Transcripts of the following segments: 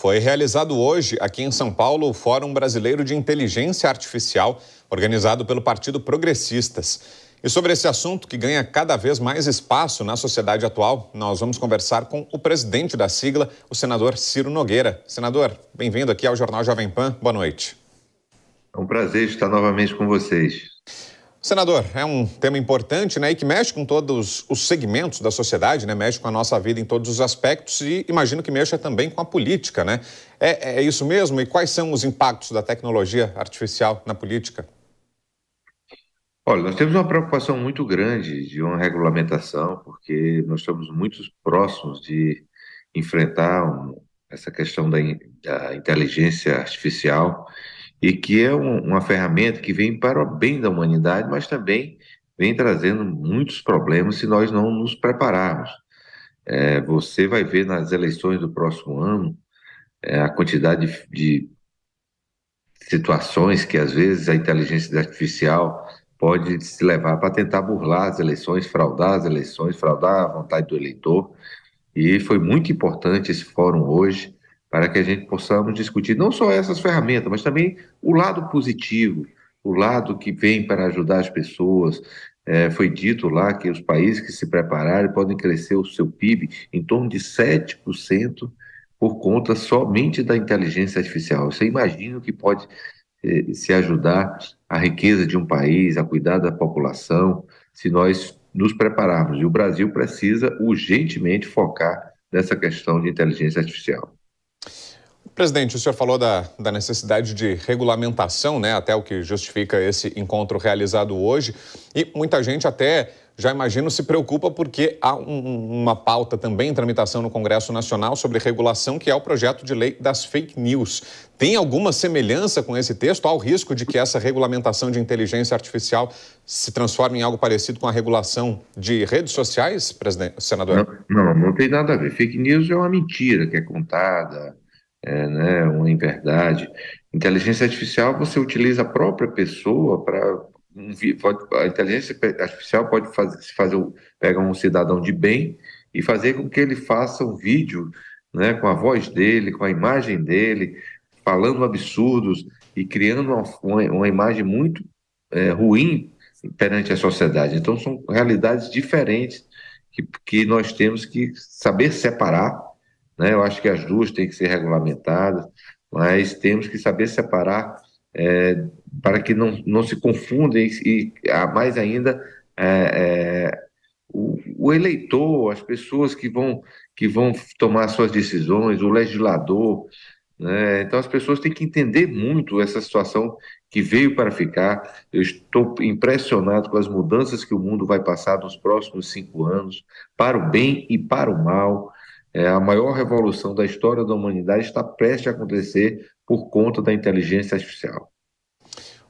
Foi realizado hoje, aqui em São Paulo, o Fórum Brasileiro de Inteligência Artificial, organizado pelo Partido Progressistas. E sobre esse assunto, que ganha cada vez mais espaço na sociedade atual, nós vamos conversar com o presidente da sigla, o senador Ciro Nogueira. Senador, bem-vindo aqui ao Jornal Jovem Pan. Boa noite. É um prazer estar novamente com vocês. Senador, é um tema importante, né, e que mexe com todos os segmentos da sociedade, né, mexe com a nossa vida em todos os aspectos e imagino que mexa também com a política, né? É isso mesmo? E quais são os impactos da tecnologia artificial na política? Olha, nós temos uma preocupação muito grande de uma regulamentação, porque nós estamos muito próximos de enfrentar essa questão da inteligência artificial e que é uma ferramenta que vem para o bem da humanidade, mas também vem trazendo muitos problemas se nós não nos prepararmos. Você vai ver nas eleições do próximo ano a quantidade de situações que às vezes a inteligência artificial pode se levar para tentar burlar as eleições, fraudar a vontade do eleitor. E foi muito importante esse fórum hoje para que a gente possamos discutir não só essas ferramentas, mas também o lado positivo, o lado que vem para ajudar as pessoas. Foi dito lá que os países que se prepararem podem crescer o seu PIB em torno de 7% por conta somente da inteligência artificial. Você imagina o que pode se ajudar a riqueza de um país, a cuidar da população, se nós nos prepararmos. E o Brasil precisa urgentemente focar nessa questão de inteligência artificial. Presidente, o senhor falou da necessidade de regulamentação, né, até o que justifica esse encontro realizado hoje. E muita gente até, já imagino, se preocupa porque há uma pauta também em tramitação no Congresso Nacional sobre regulação, que é o projeto de lei das fake news. Tem alguma semelhança com esse texto? Há o risco de que essa regulamentação de inteligência artificial se transforme em algo parecido com a regulação de redes sociais, presidente, senador? Não tem nada a ver. Fake news é uma mentira que é contada, né, uma inverdade. Inteligência artificial, você utiliza a própria pessoa para. A inteligência artificial pode pegar um cidadão de bem e fazer com que ele faça um vídeo, né, com a voz dele, com a imagem dele, falando absurdos e criando uma imagem muito ruim perante a sociedade. Então, são realidades diferentes que nós temos que saber separar, né? Eu acho que as duas têm que ser regulamentadas, mas temos que saber separar para que não se confundem e, mais ainda, o eleitor, as pessoas que vão tomar suas decisões, o legislador, né? Então, as pessoas têm que entender muito essa situação que veio para ficar. Eu estou impressionado com as mudanças que o mundo vai passar nos próximos 5 anos, para o bem e para o mal. A maior revolução da história da humanidade está prestes a acontecer por conta da inteligência artificial.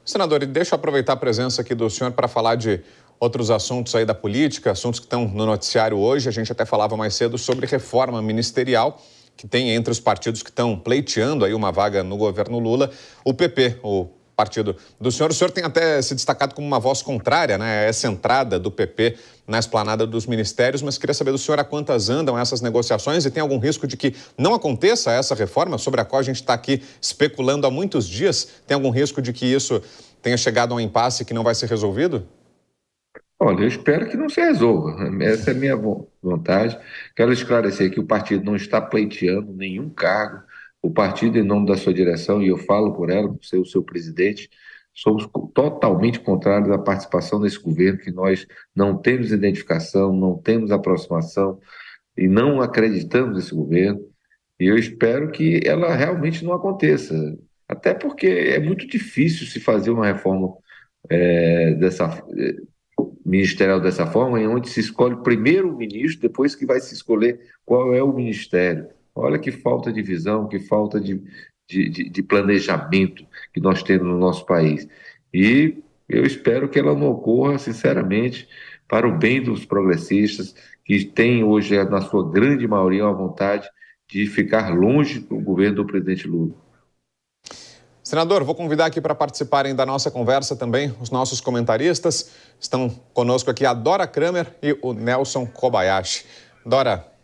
Senador, e deixa eu aproveitar a presença aqui do senhor para falar de outros assuntos aí da política, assuntos que estão no noticiário hoje. A gente até falava mais cedo sobre reforma ministerial, que tem entre os partidos que estão pleiteando aí uma vaga no governo Lula, o PP, o partido do senhor. O senhor tem até se destacado como uma voz contrária, né, a essa entrada do PP na esplanada dos ministérios, mas queria saber do senhor a quantas andam essas negociações e tem algum risco de que não aconteça essa reforma sobre a qual a gente está aqui especulando há muitos dias? Tem algum risco de que isso tenha chegado a um impasse que não vai ser resolvido? Olha, eu espero que não se resolva. Essa é a minha vontade. Quero esclarecer que o partido não está pleiteando nenhum cargo. O partido, em nome da sua direção, e eu falo por ela, por ser o seu presidente, somos totalmente contrários à participação nesse governo, que nós não temos identificação, não temos aproximação e não acreditamos nesse governo. E eu espero que ela realmente não aconteça. Até porque é muito difícil se fazer uma reforma dessa ministerial dessa forma, em onde se escolhe primeiro o ministro, depois que vai se escolher qual é o ministério. Olha que falta de visão, que falta de planejamento que nós temos no nosso país. E eu espero que ela não ocorra, sinceramente, para o bem dos progressistas, que têm hoje, na sua grande maioria, a vontade de ficar longe do governo do presidente Lula. Senador, vou convidar aqui para participarem da nossa conversa também os nossos comentaristas. Estão conosco aqui a Dora Kramer e o Nelson Kobayashi. Dora.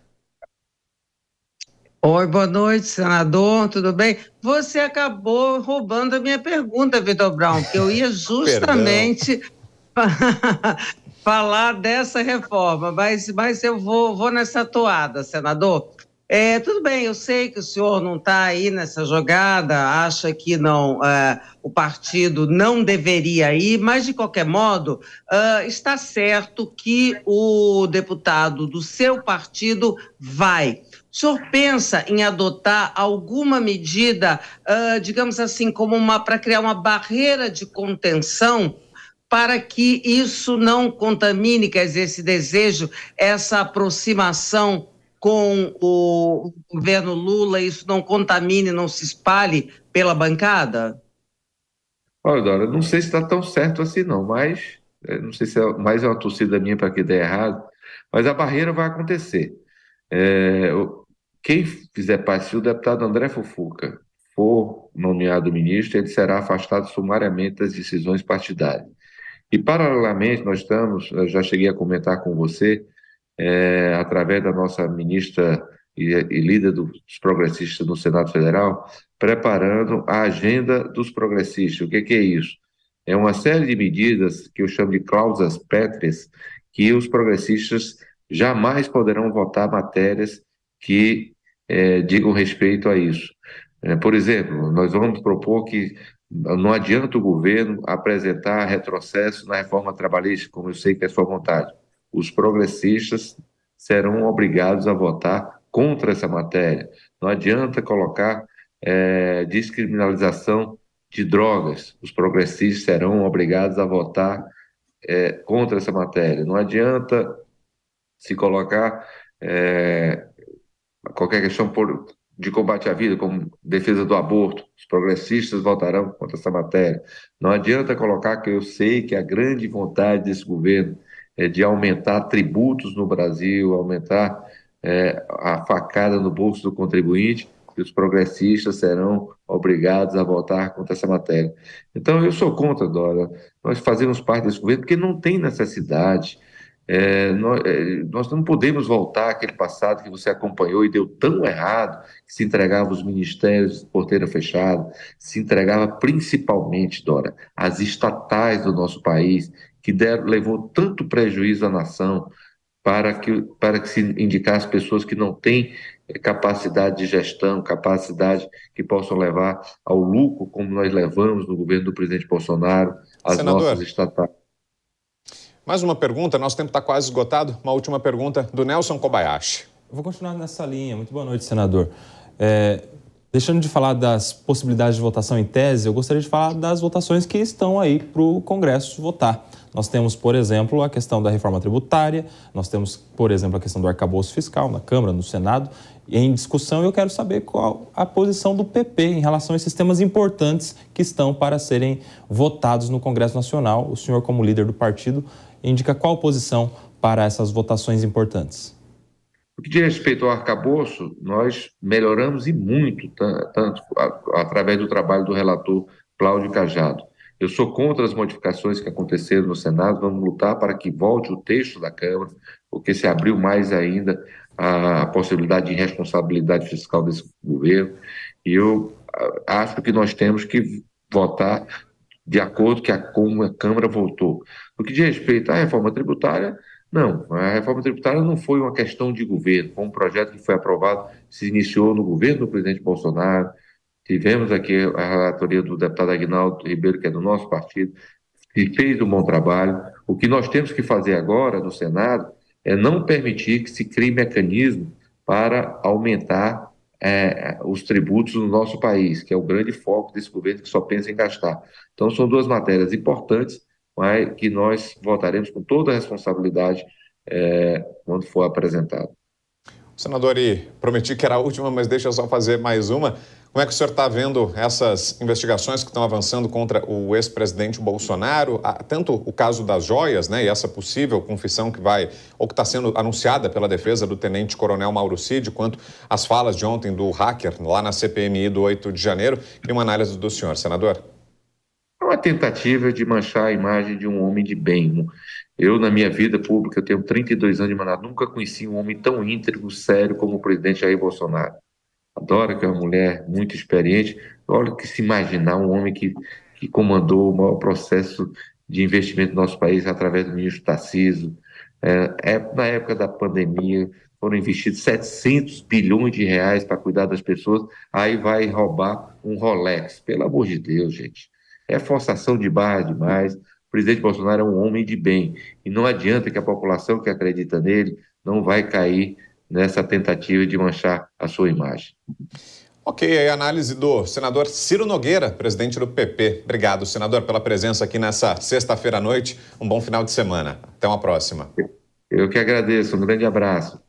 Oi, boa noite, senador, tudo bem? Você acabou roubando a minha pergunta, Vitor Brown, que eu ia Perdão. justamente falar dessa reforma, mas eu vou nessa toada, senador. Tudo bem, eu sei que o senhor não está aí nessa jogada, acha que não, o partido não deveria ir, mas de qualquer modo, está certo que o deputado do seu partido vai. O senhor pensa em adotar alguma medida, digamos assim, como para criar uma barreira de contenção para que isso não contamine, quer dizer, esse desejo, essa aproximação com o governo Lula, isso não contamine, não se espalhe pela bancada? Olha, Dora, não sei se está tão certo assim não, mas não sei se mais é uma torcida minha para que dê errado, mas a barreira vai acontecer. Quem fizer parte, se o deputado André Fufuca for nomeado ministro, ele será afastado sumariamente das decisões partidárias. E, paralelamente, nós estamos, eu já cheguei a comentar com você, através da nossa ministra e líder dos progressistas no Senado Federal, preparando a agenda dos progressistas. O que é isso? É uma série de medidas que eu chamo de cláusulas pétreas, que os progressistas jamais poderão votar matérias que digam respeito a isso. Por exemplo, nós vamos propor que não adianta o governo apresentar retrocesso na reforma trabalhista, como eu sei que é sua vontade. Os progressistas serão obrigados a votar contra essa matéria. Não adianta colocar descriminalização de drogas. Os progressistas serão obrigados a votar contra essa matéria. Não adianta se colocar qualquer questão de combate à vida, como defesa do aborto. Os progressistas votarão contra essa matéria. Não adianta colocar que eu sei que a grande vontade desse governo é de aumentar tributos no Brasil, aumentar a facada no bolso do contribuinte, e os progressistas serão obrigados a votar contra essa matéria. Então, eu sou contra, Dora. Nós fazemos parte desse governo porque não tem necessidade. Nós não podemos voltar àquele passado que você acompanhou e deu tão errado, que se entregava os ministérios de porteira fechada, se entregava principalmente, Dora, às estatais do nosso país, que levou tanto prejuízo à nação para que se indicasse pessoas que não têm capacidade de gestão, capacidade que possam levar ao lucro, como nós levamos no governo do presidente Bolsonaro, as nossas Senador, estatais. mais uma pergunta, nosso tempo está quase esgotado. Uma última pergunta do Nelson Kobayashi. Eu vou continuar nessa linha. Muito boa noite, senador. Deixando de falar das possibilidades de votação em tese, eu gostaria de falar das votações que estão aí para o Congresso votar. Nós temos, por exemplo, a questão da reforma tributária, nós temos, por exemplo, a questão do arcabouço fiscal na Câmara, no Senado, em discussão. Eu quero saber qual a posição do PP em relação a esses temas importantes que estão para serem votados no Congresso Nacional. O senhor, como líder do partido, indica qual posição para essas votações importantes? No que diz respeito ao arcabouço, nós melhoramos e muito, tanto através do trabalho do relator Cláudio Cajado. Eu sou contra as modificações que aconteceram no Senado, vamos lutar para que volte o texto da Câmara, porque se abriu mais ainda a possibilidade de irresponsabilidade fiscal desse governo, e eu acho que nós temos que votar de acordo como a Câmara votou. No que diz respeito à reforma tributária, não, a reforma tributária não foi uma questão de governo, foi um projeto que foi aprovado, se iniciou no governo do presidente Bolsonaro. Tivemos aqui a relatoria do deputado Aguinaldo Ribeiro, que é do nosso partido, que fez um bom trabalho. O que nós temos que fazer agora no Senado é não permitir que se crie mecanismo para aumentar os tributos no nosso país, que é o grande foco desse governo que só pensa em gastar. Então, são duas matérias importantes, mas que nós votaremos com toda a responsabilidade quando for apresentado. Senador, e prometi que era a última, mas deixa eu só fazer mais uma. Como é que o senhor está vendo essas investigações que estão avançando contra o ex-presidente Bolsonaro? Tanto o caso das joias, né, e essa possível confissão que vai, ou que está sendo anunciada pela defesa do tenente-coronel Mauro Cid, quanto as falas de ontem do hacker lá na CPMI do 8 de janeiro. Queria uma análise do senhor, senador. É uma tentativa de manchar a imagem de um homem de bem. Eu, na minha vida pública, eu tenho 32 anos de mandato, nunca conheci um homem tão íntegro, sério como o presidente Jair Bolsonaro. adora, que é uma mulher muito experiente. Olha que se imaginar um homem que comandou o maior processo de investimento do nosso país através do ministro Tarcísio. Na época da pandemia, foram investidos 700 bilhões de reais para cuidar das pessoas, aí vai roubar um Rolex. Pelo amor de Deus, gente. É forçação de barra demais. O presidente Bolsonaro é um homem de bem. E não adianta que a população que acredita nele não vai cair nessa tentativa de manchar a sua imagem. Ok, aí a análise do senador Ciro Nogueira, presidente do PP. Obrigado, senador, pela presença aqui nessa sexta-feira à noite. Um bom final de semana. Até uma próxima. Eu que agradeço. Um grande abraço.